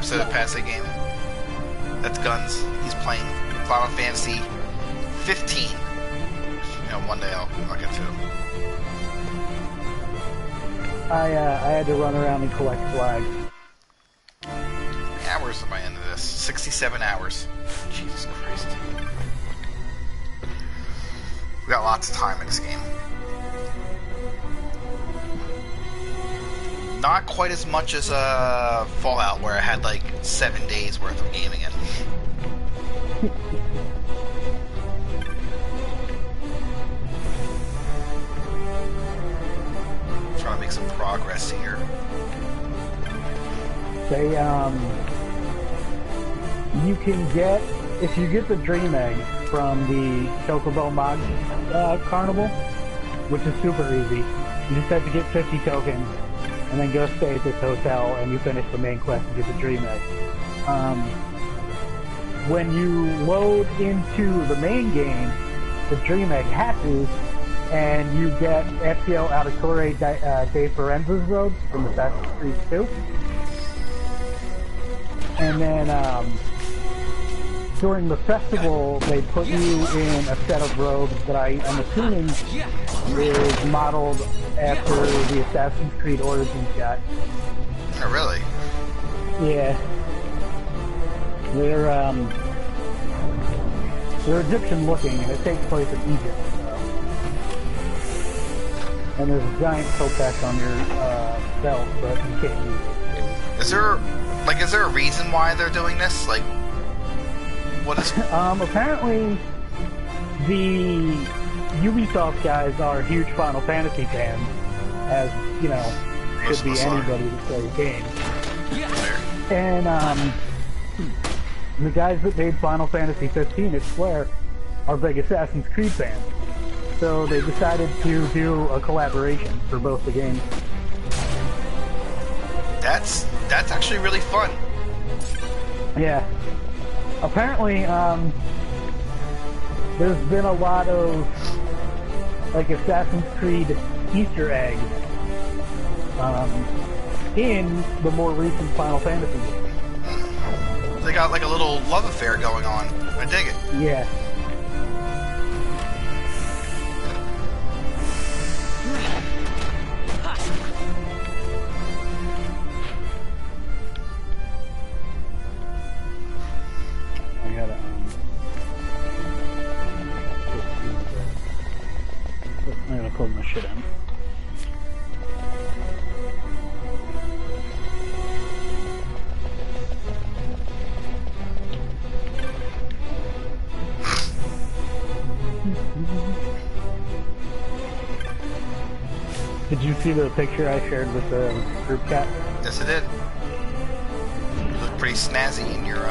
episode of Fantasy Game. That's Guns. He's playing Final Fantasy 15. You know, one day I'll get to him. I had to run around and collect flags. How many hours am I into this? 67 hours. Jesus Christ. We got lots of time in this game. Not quite as much as Fallout, where I had like 7 days worth of gaming in. Trying to make some progress here. They you can get, if you get the Dream Egg from the Chocobo Mod Carnival, which is super easy. You just have to get 50 tokens and then go stay at this hotel and you finish the main quest and get the Dream Egg. When you load into the main game, the Dream Egg hatches and you get FTL Auditore de Firenze's robes from Assassin's Creed 2. And then during the festival, they put you in a set of robes that I'm assuming is modeled after the Assassin's Creed Origins guy. Oh, really? Yeah. They're Egyptian looking, and it takes place in Egypt. So. And there's a giant topaz on your belt, but you can't use it. Is there a reason why they're doing this? Like, what is... apparently, the Ubisoft guys are huge Final Fantasy fans, as, you know, could be anybody that plays games. And, the guys that made Final Fantasy XIV at Square are big Assassin's Creed fans. So they decided to do a collaboration for both the games. That's actually really fun. Yeah. Apparently, there's been a lot of, like, Assassin's Creed Easter eggs in the more recent Final Fantasy games. They got like a little love affair going on. I dig it. Yeah. I gotta close my shit in. Did you see the picture I shared with the group chat? Yes, I did. You look pretty snazzy in your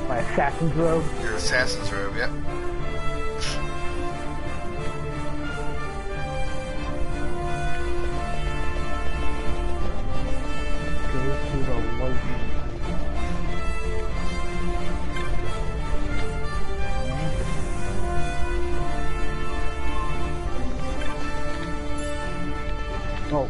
my assassin's robe. Your assassin's robe, yep. Go to the lightning. Oh.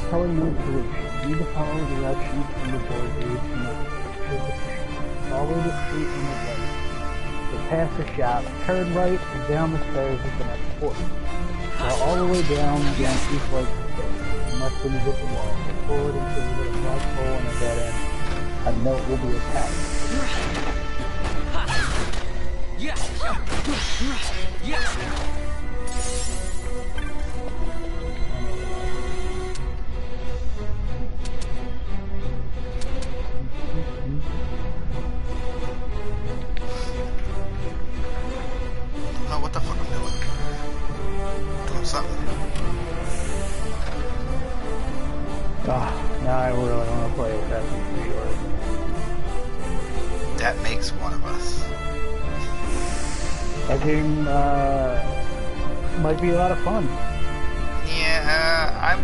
Telling you to read the follow directions from the door leads from the follow the street on the right, go past the shop, turn right, and down the stairs is the next port. Go all the way down again each right to stairs. Unless when you hit the wall, go forward until you hit a black hole and a dead end. A note will be attached. Oh, what the fuck I'm doing? Doing something. Now I really want to play Assassin's Creed Origins. that makes one of us. That game might be a lot of fun. Yeah,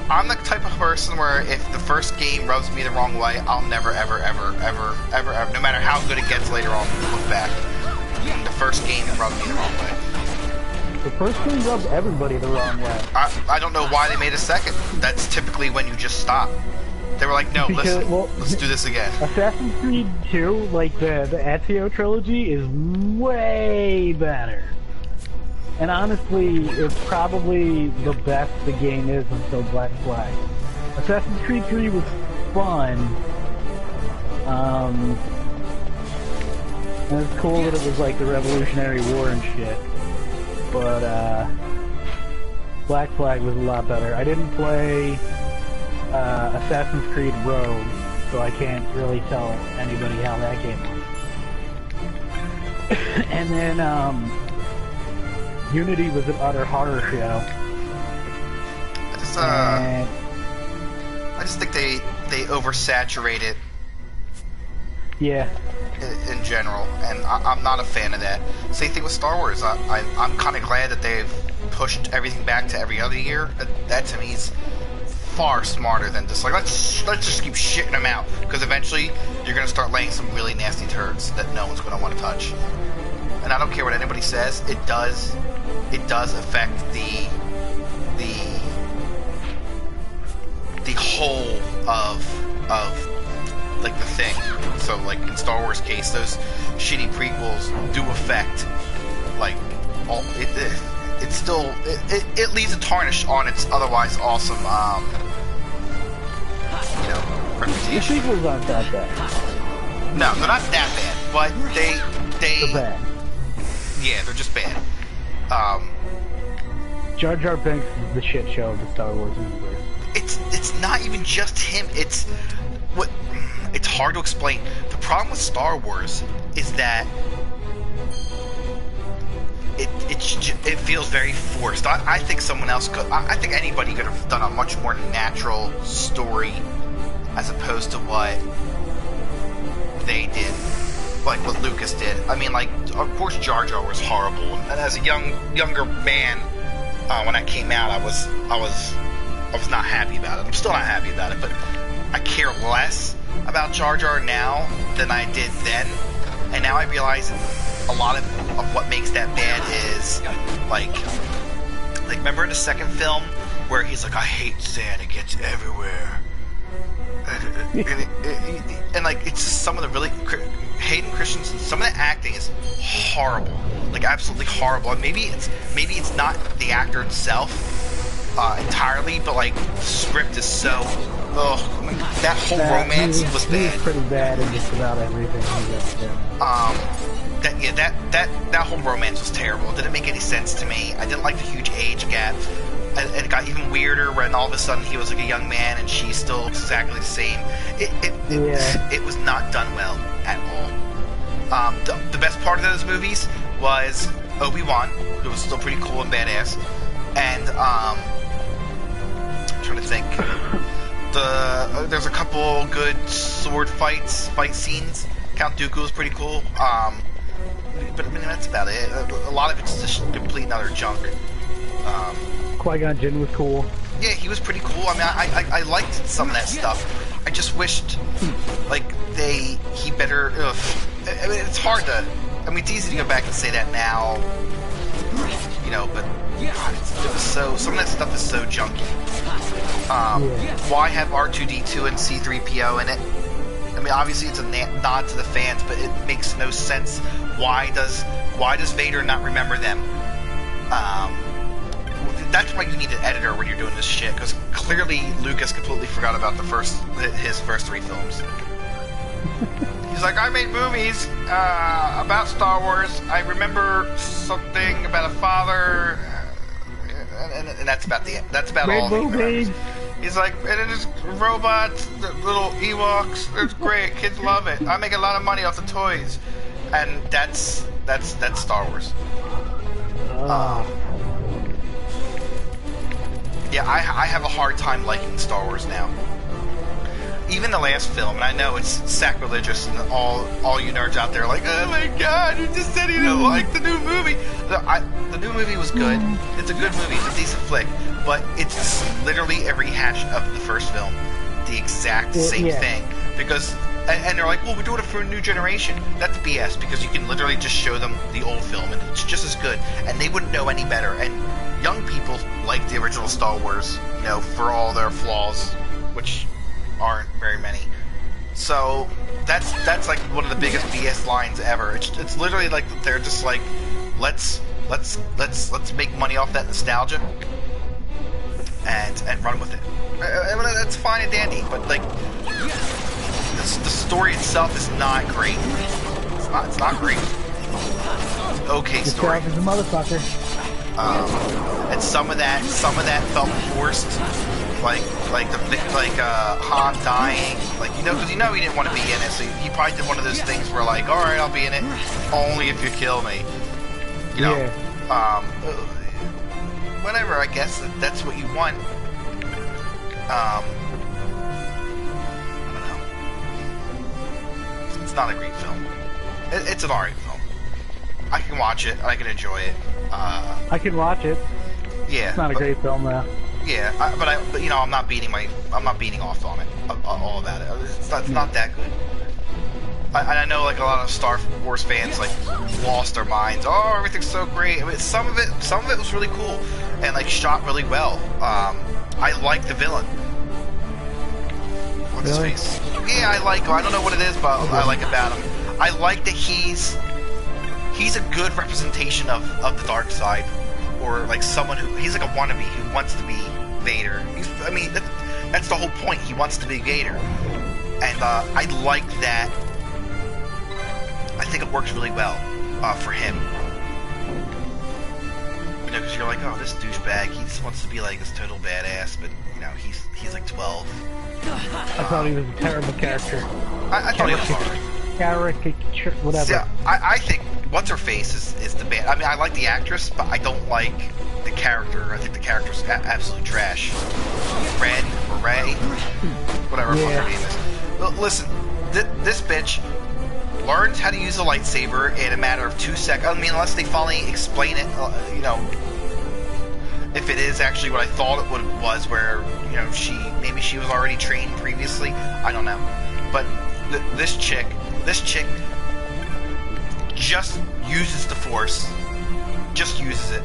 I'm the type of person where if the first game rubs me the wrong way, I'll never, ever, no matter how good it gets later on, look back. The first game rubbed me the wrong way. The first game rubbed everybody the wrong way. I don't know why they made a second. That's typically when you just stop. They were like, no, listen, let's do this again. Assassin's Creed 2, like the Ezio trilogy, is way better. And honestly, it's probably the best the game is until Black Flag. Assassin's Creed 3 was fun. And it's cool that it was like the Revolutionary War and shit. But Black Flag was a lot better. I didn't play Assassin's Creed Rogue, so I can't really tell anybody how that game was. And then Unity was an utter horror show. I just think they oversaturate it. Yeah. In general, and I'm not a fan of that. Same thing with Star Wars. I'm kind of glad that they've pushed everything back to every other year. That to me is far smarter than just like let's just keep shitting them out, because eventually you're gonna start laying some really nasty turds that no one's gonna want to touch. And I don't care what anybody says, it does affect the whole of like the thing. So like in Star Wars case, those shitty prequels do affect like all it leaves a tarnish on its otherwise awesome reputation. The sequels aren't that bad. No, they're not that bad, but they're bad. Yeah, they're just bad. Jar Jar Binks is the shit show of the Star Wars universe. It's not even just him. It's hard to explain. The problem with Star Wars is that it feels very forced. I think someone else could. I think anybody could have done a much more natural story as opposed to what they did, like what Lucas did. I mean, like, of course Jar Jar was horrible, and as a younger man, when I came out, I was not happy about it. I'm still not happy about it, but I care less about Jar Jar now than I did then. And now I realize a lot of what makes that bad is like remember in the second film where he's like, I hate sand, it gets everywhere. And like, it's just some of the really Hayden Christensen, some of the acting is horrible, like absolutely horrible. And maybe it's not the actor itself entirely, but like the script is so that whole romance was bad. He was pretty bad in just about everything he did. That whole romance was terrible. It didn't make any sense to me. I didn't like the huge age gap. And it got even weirder when all of a sudden he was like a young man and she still looks exactly the same. It was not done well at all. The best part of those movies was Obi-Wan, who was still pretty cool and badass. And I'm trying to think. There's a couple good sword fight scenes. Count Dooku was pretty cool. But I mean, that's about it. A lot of it's just complete and utter junk. Qui-Gon Jinn was cool. Yeah, he was pretty cool. I mean, I liked some of that stuff. I just wished, like, he better. I mean, it's hard to. I mean, it's easy to go back and say that now, but God, it was so. Some of that stuff is so junky. Why have R2D2 and C3PO in it? I mean, obviously it's a nod to the fans, but it makes no sense. Why does Vader not remember them? That's why you need an editor when you're doing this shit, because clearly Lucas completely forgot about his first three films. He's like, I made movies about Star Wars. I remember something about a father, and that's about all he remembers. He's like, and it's robots, the little Ewoks. It's great. Kids love it. I make a lot of money off the toys, and that's Star Wars. Yeah, I have a hard time liking Star Wars now. even the last film, and I know it's sacrilegious, and all you nerds out there are like, oh my god, you just said you don't like the new movie. The new movie was good. It's a good movie. It's a decent flick, but it's literally a rehash of the first film, the exact same thing. Because, and they're like, well, we're doing it for a new generation. That's BS, because you can literally just show them the old film, and it's just as good, and they wouldn't know any better. And young people like the original Star Wars, you know, for all their flaws, which aren't very many. So that's like one of the biggest BS lines ever. It's literally like they're just like, let's make money off that nostalgia and run with it. I mean, that's fine and dandy, but like the story itself is not great. It's not great. It's okay story. Is a motherfucker. And some of that felt forced, like Han dying, like, you know, because you know he didn't want to be in it, so he probably did one of those things where like, all right, I'll be in it only if you kill me, you know. Whatever, I guess that's what you want. I don't know. It's not a great film. It's an alright film. I can watch it. I can enjoy it. I can watch it. Yeah, it's not a great film though. Yeah, but you know, I'm not beating off on it, all about it. It's not that good. I know, like, a lot of Star Wars fans like lost their minds. Oh, everything's so great. I mean, some of it was really cool and like shot really well. I like the villain. What's his face? Yeah, I like him. I don't know what it is, but I like about him. I like that he's a good representation of the dark side. Or like someone he's like a wannabe who wants to be Vader. I mean, that's the whole point. He wants to be Vader, and I like that. I think it works really well for him. You know, because you're like, oh, this douchebag, he just wants to be like this total badass, but you know, he's like 12. I thought he was a terrible character. I thought he was hard. Caricature, whatever. Yeah, I think what's her face is the bad. I mean, I like the actress, but I don't like the character. I think the character's absolute trash. Ray, whatever fuck her name is. Well, listen, this bitch learned how to use a lightsaber in a matter of 2 seconds. I mean, unless they finally explain it, you know, if it is actually what I thought it was, where, you know, maybe she was already trained previously. I don't know, but this chick just uses the Force. Just uses it.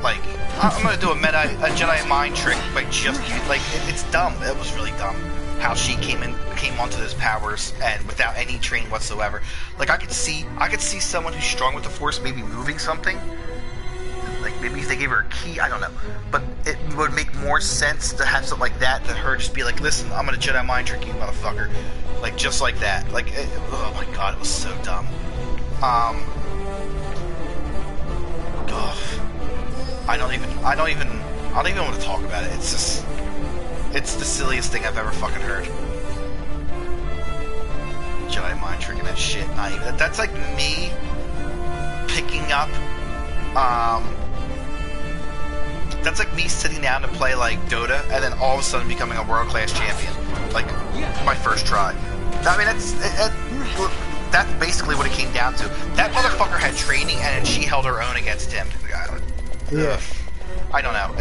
Like, I'm gonna do a Jedi mind trick, like, it's dumb. It was really dumb how she came onto those powers and without any training whatsoever. Like, I could see someone who's strong with the Force maybe moving something. Like, maybe if they gave her a key, I don't know. But it would make more sense to have something like that than her just be like, listen, I'm gonna Jedi mind trick you, motherfucker. Like, just like that. Like, oh my god, it was so dumb. I don't even want to talk about it. It's the silliest thing I've ever fucking heard. Jedi mind tricking that shit. Not even. That's like me picking up. That's like me sitting down to play like Dota and then all of a sudden becoming a world-class champion. Like my first try. I mean, that's basically what it came down to. That motherfucker had training and she held her own against him. Yeah. I don't know.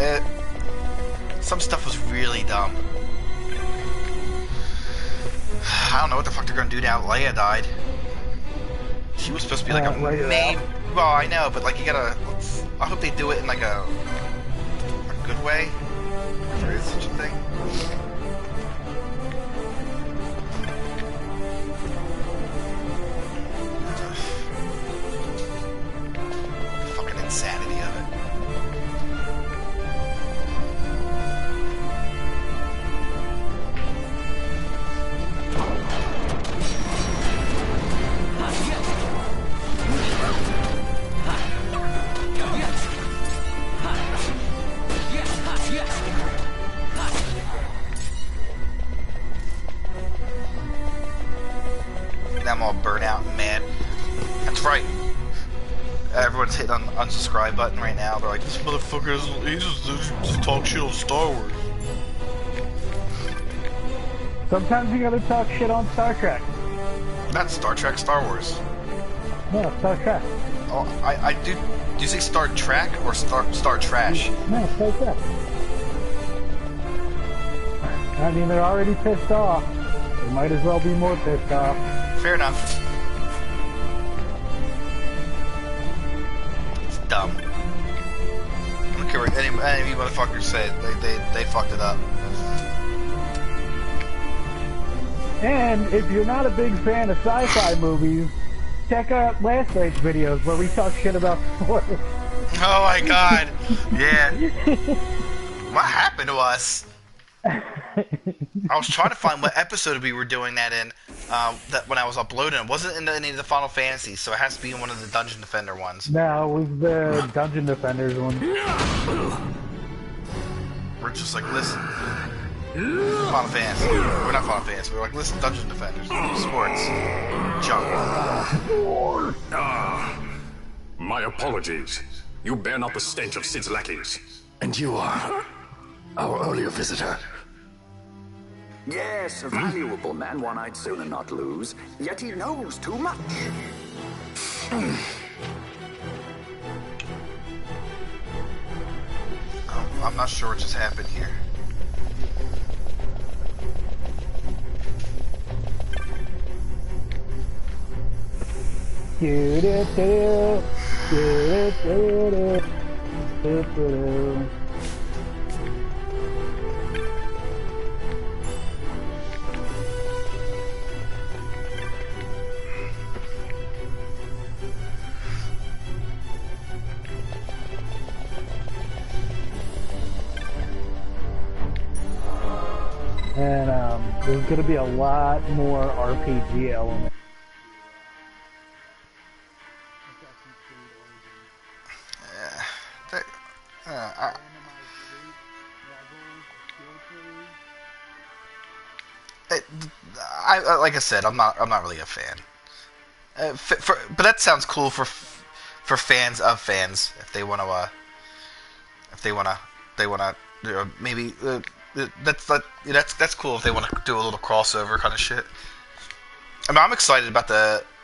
Some stuff was really dumb. I don't know what the fuck they're gonna do now. Leia died. She was supposed to be like a main. Well, I know, but like you gotta. I hope they do it in like a good way. If there is such a thing. Fucking insanity of it. I'm all burnt out and mad. That's right. Everyone's hitting on the unsubscribe button right now. They're like, this motherfucker he just talk shit on Star Wars. Sometimes you gotta talk shit on Star Trek. Not Star Trek, Star Wars. No, Star Trek. Oh, I do. Do you say Star Trek or Star Trash? No, Star Trek. I mean, they're already pissed off. They might as well be more pissed off. Fair enough. It's dumb. I don't care what any of you motherfuckers say. They fucked it up. And if you're not a big fan of sci-fi movies, check out last night's videos where we talk shit about sports. Oh my god. Yeah. What happened to us? I was trying to find what episode we were doing that in, that when I was uploading. It wasn't in any of the Final Fantasies, so it has to be in one of the Dungeon Defender ones. No, it was the Dungeon Defenders one. We're just like, listen, Final Fantasy. We're not Final Fantasy. We're like, listen, Dungeon Defenders, sports, junk. My apologies. You bear not the stench of Sid's lackeys. And you are our earlier visitor. Yes, a valuable man, one I'd sooner not lose. Yet he knows too much. I'm not sure what just happened here. And there's going to be a lot more RPG elements. Like I said, I'm not really a fan. But that sounds cool for fans of fans. If they want to, maybe that's cool if they want to do a little crossover kind of shit. I mean, I'm excited about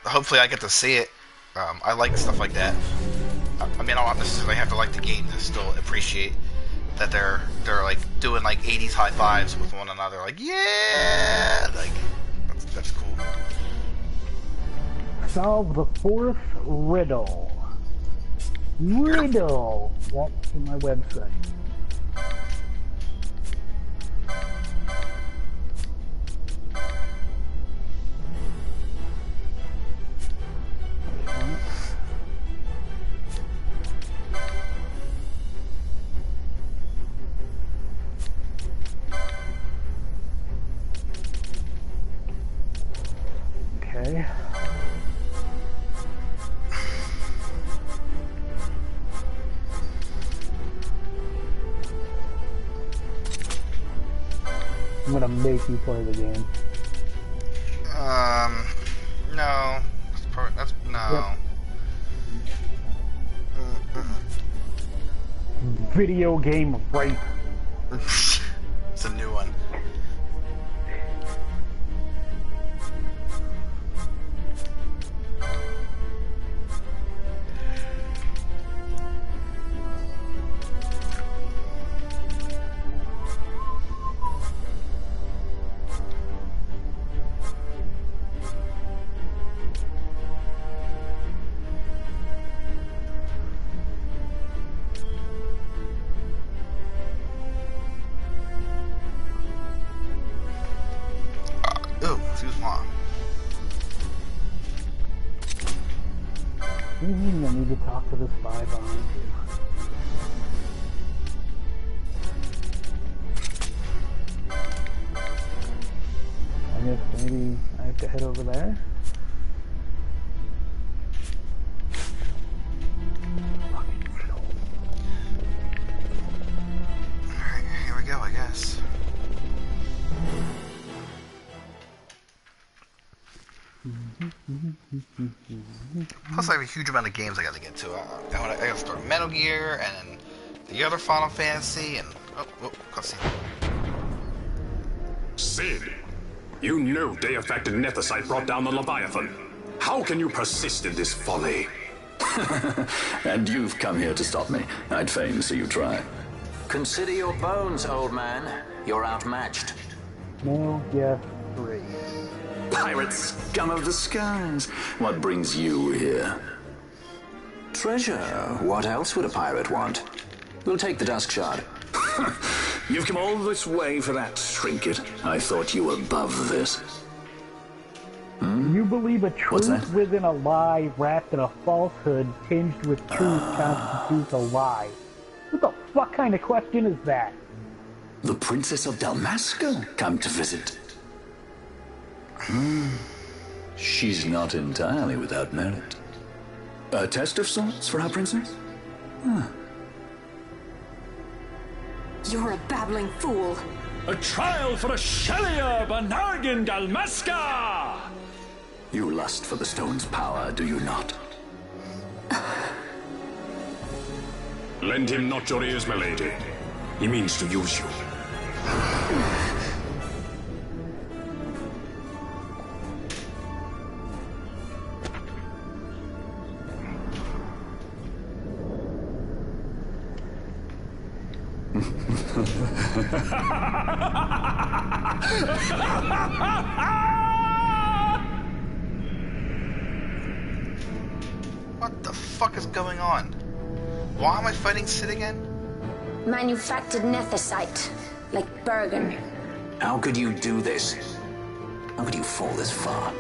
hopefully I get to see it. I like stuff like that. I mean, I don't necessarily have to like the game to still appreciate that they're like doing like 80s high fives with one another. Like, yeah, like that's cool. Solve the fourth riddle. Riddle. That's to my website. Okay. I'm gonna make you play the game. No. That's no. Yep. Video game rape. It's a new one. I need to talk to the spy behind you. I guess maybe I have to head over there. Alright, here we go, I guess. Plus, I have a huge amount of games I got to get to. I got to start Metal Gear and the other Final Fantasy and cutscene. Sid, You know Deifacted Nethicite brought down the Leviathan. How can you persist in this folly? And you've come here to stop me. I'd fain see you try. Consider your bones, old man. You're outmatched. No, yes, 3. Pirate scum of the skies. What brings you here? Treasure. What else would a pirate want? We'll take the Dusk Shard. You've come all this way for that trinket. I thought you were above this. You believe a What's truth that? within a lie wrapped in a falsehood tinged with truth constitutes a lie. What the fuck kind of question is that? The Princess of Dalmasca come to visit. She's not entirely without merit. A test of sorts for our princess? You're a babbling fool. A trial for a Shelier Banargan Dalmasca! You lust for the stone's power, do you not? Lend him not your ears, my lady. He means to use you. What the fuck is going on? Why am I fighting Sid again? Manufactured nethicite, like Bergen. How could you do this? How could you fall this far?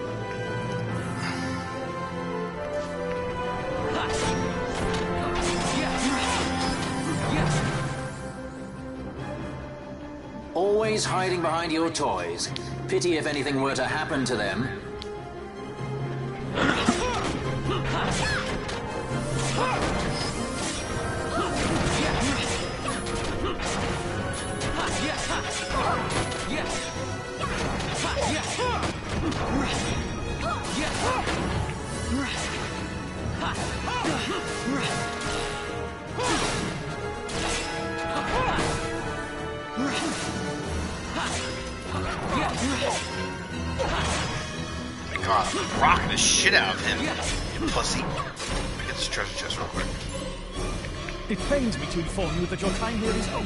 Always hiding behind your toys. Pity if anything were to happen to them. God, I'm rocking the shit out of him, you pussy. Let me get this treasure chest real quick. It pains me to inform you that your time here is over.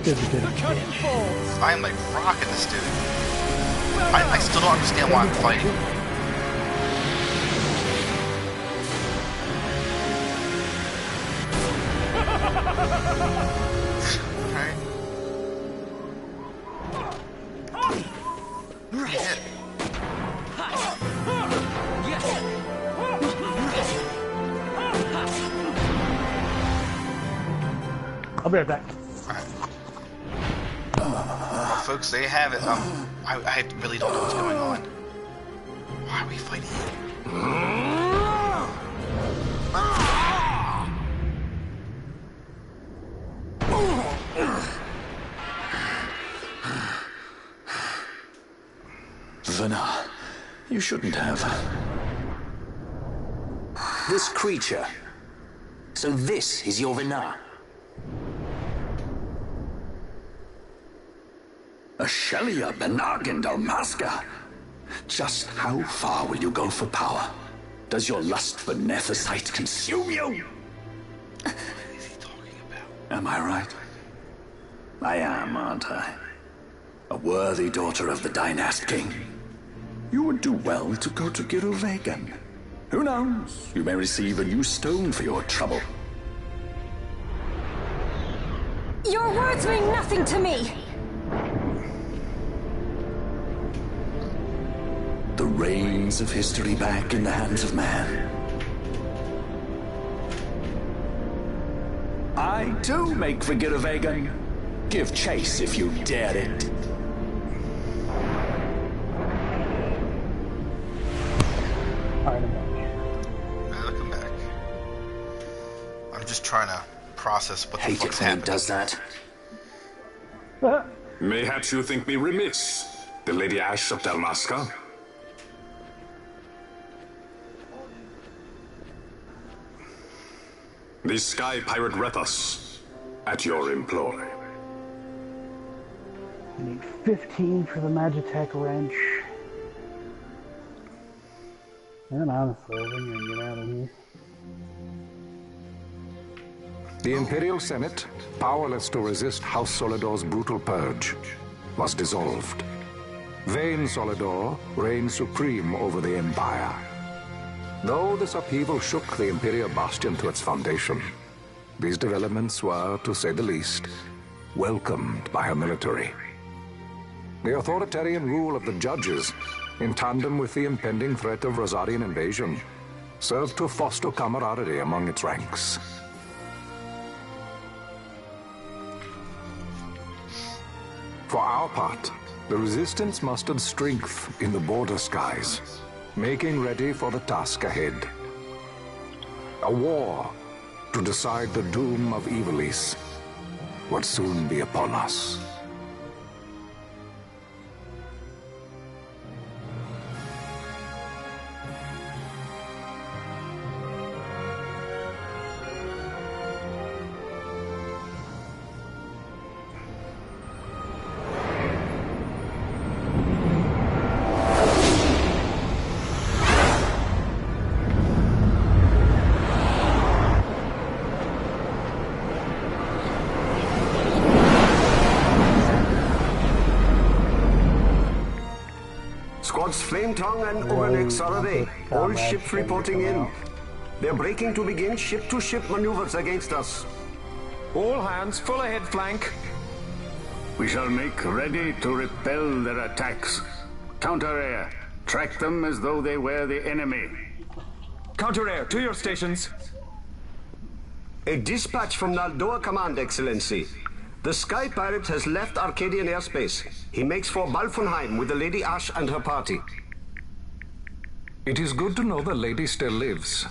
Good. The curtain falls! I am like rocking this dude. I still don't understand why I'm fighting. Alright. Hit. I'll be right back. Alright. Well, folks, there you have it. I really don't know what's going on. Why are we fighting? Vana, you shouldn't have. This creature. So this is your Vana. A Shelier Banargan Dalmasca? Just how far will you go for power? Does your lust for nethicite consume you? What is he talking about? Am I right? I am, aren't I? A worthy daughter of the Dynast King. You would do well to go to Giruvegan. Who knows? You may receive a new stone for your trouble. Your words mean nothing to me. The reins of history back in the hands of man. I too make for Giruvegan. Give chase if you dare it. Welcome back. I'm just trying to process what the Hate it fuck's when he happening. does that. Mayhaps you think me remiss, the Lady Ash of Dalmasca? The Sky Pirate Rethus, at your employ. Need 15 for the Magitech wrench. And honestly, I think I'm gonna get out of here. The Imperial Senate, powerless to resist House Solidor's brutal purge, was dissolved. Vayne Solidor reigned supreme over the Empire. Though this upheaval shook the Imperial Bastion to its foundation, these developments were, to say the least, welcomed by her military. The authoritarian rule of the judges, in tandem with the impending threat of Rosarian invasion, served to foster camaraderie among its ranks. For our part, the Resistance mustered strength in the border skies, making ready for the task ahead. A war to decide the doom of Ivalice would soon be upon us. Squads Flametongue and Ogrenix are away. All ships reporting in. They're breaking to begin ship-to-ship maneuvers against us. All hands, full ahead flank. We shall make ready to repel their attacks. Counter-air. Track them as though they were the enemy. Counter-air, to your stations. A dispatch from Naldoa Command, Excellency. The Sky Pirate has left Arcadian airspace. He makes for Balfonheim with the Lady Ash and her party. It is good to know the lady still lives.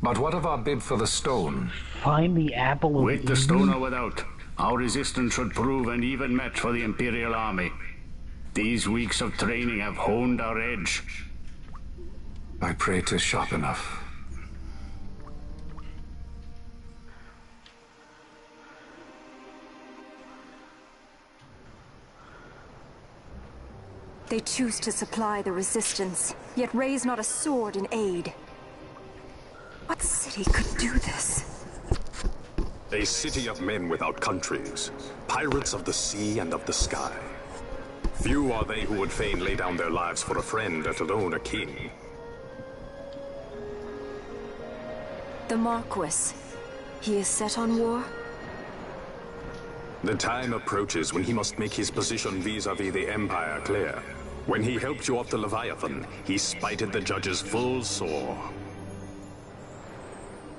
But what of our bid for the stone? Find the apple of With the Eden? stone or without, our resistance should prove an even match for the Imperial Army. These weeks of training have honed our edge. I pray 'tis sharp enough. They choose to supply the resistance, yet raise not a sword in aid. What city could do this? A city of men without countries, pirates of the sea and of the sky. Few are they who would fain lay down their lives for a friend, let alone a king. The Marquis. He is set on war? The time approaches when he must make his position vis-à-vis the Empire clear. When he helped you off the Leviathan, he spited the judges full sore.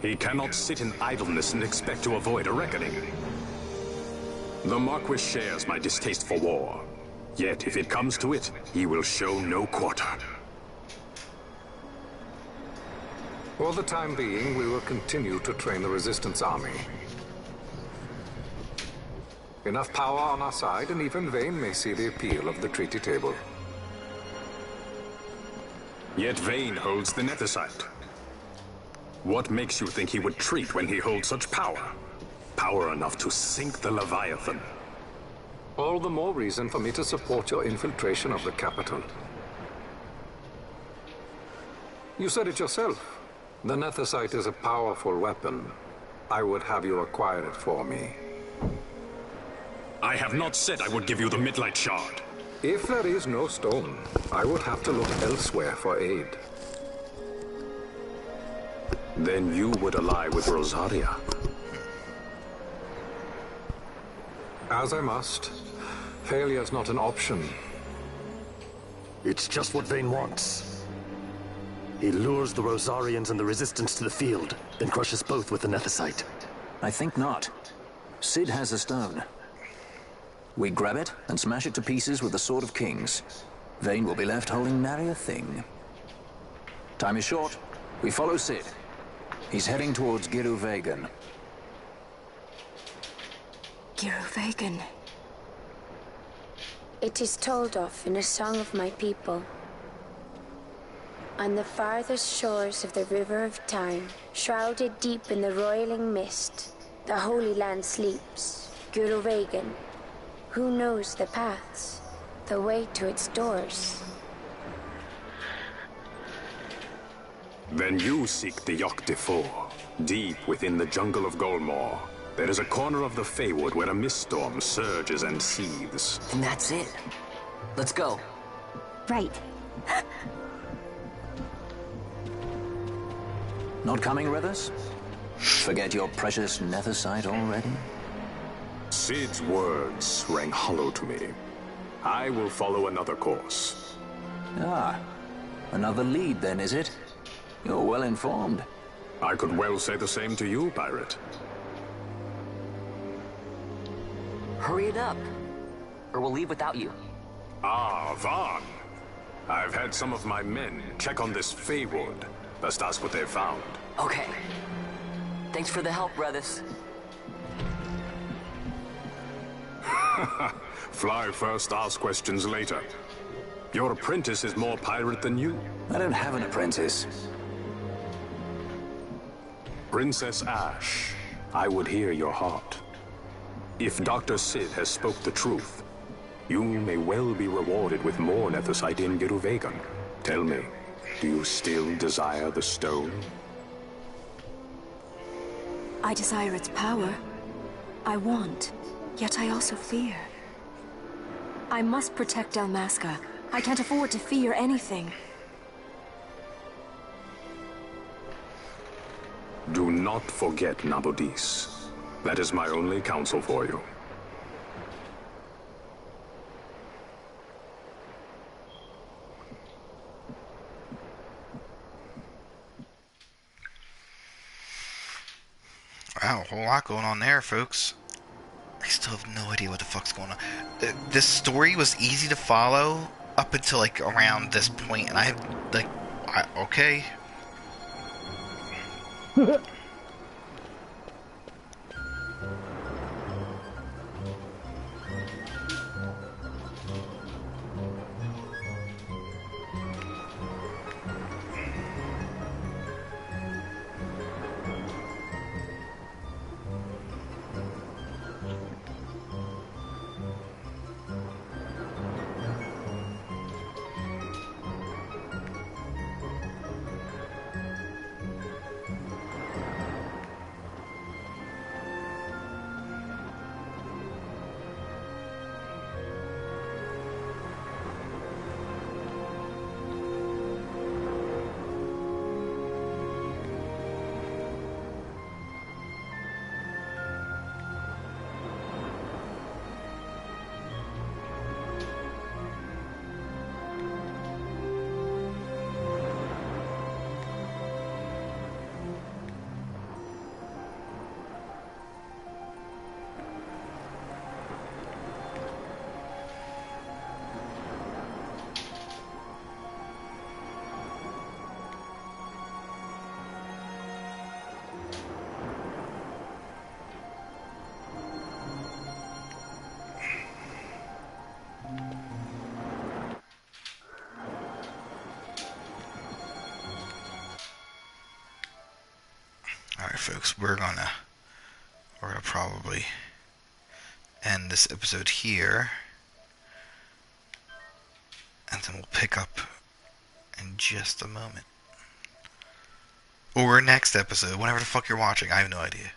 He cannot sit in idleness and expect to avoid a reckoning. The Marquis shares my distaste for war. Yet, if it comes to it, he will show no quarter. For the time being, we will continue to train the Resistance army. Enough power on our side, and even Vayne may see the appeal of the treaty table. Yet Vayne holds the Nethicite. What makes you think he would treat when he holds such power? Power enough to sink the Leviathan. All the more reason for me to support your infiltration of the capital. You said it yourself. The Nethicite is a powerful weapon. I would have you acquire it for me. I have not said I would give you the Midlight Shard. If there is no stone, I would have to look elsewhere for aid. Then you would ally with Rosaria. As I must. Failure's not an option. It's just what Vayne wants. He lures the Rosarians and the Resistance to the field, then crushes both with the Nethicite. I think not. Cid has a stone. We grab it and smash it to pieces with the Sword of Kings. Vayne will be left holding nary a thing. Time is short. We follow Cid. He's heading towards Giruvegan. Giruvegan. It is told of in a song of my people. On the farthest shores of the river of time, shrouded deep in the roiling mist, the Holy Land sleeps. Giruvegan. Who knows the paths? the way to its doors. Then you seek the Yok Defoe. Deep within the jungle of Golmore, there is a corner of the Feywood where a mist storm surges and seethes. And that's it. Let's go. Right. Not coming with us? Forget your precious nethersight already? Sid's words rang hollow to me. I will follow another course. Ah, another lead then, is it? You're well informed. I could well say the same to you, pirate. Hurry it up, or we'll leave without you. Ah, Vaughn. I've had some of my men check on this Feywood. Best ask what they've found. Okay. Thanks for the help, brothers. Fly first, ask questions later. Your apprentice is more pirate than you. I don't have an apprentice. Princess Ash, I would hear your heart. If Dr. Sid has spoke the truth, you may well be rewarded with more nethersight in Giruvegan. Tell me, do you still desire the stone? I desire its power. I want, yet I also fear. I must protect Dalmasca. I can't afford to fear anything. Do not forget Nabodis. That is my only counsel for you. Wow, a whole lot going on there, folks. I still have no idea what the fuck's going on. This story was easy to follow up until, like, around this point, and I have, like, okay. Alright, folks, we're gonna probably end this episode here, and then we'll pick up in just a moment. Or next episode, whenever the fuck you're watching, I have no idea.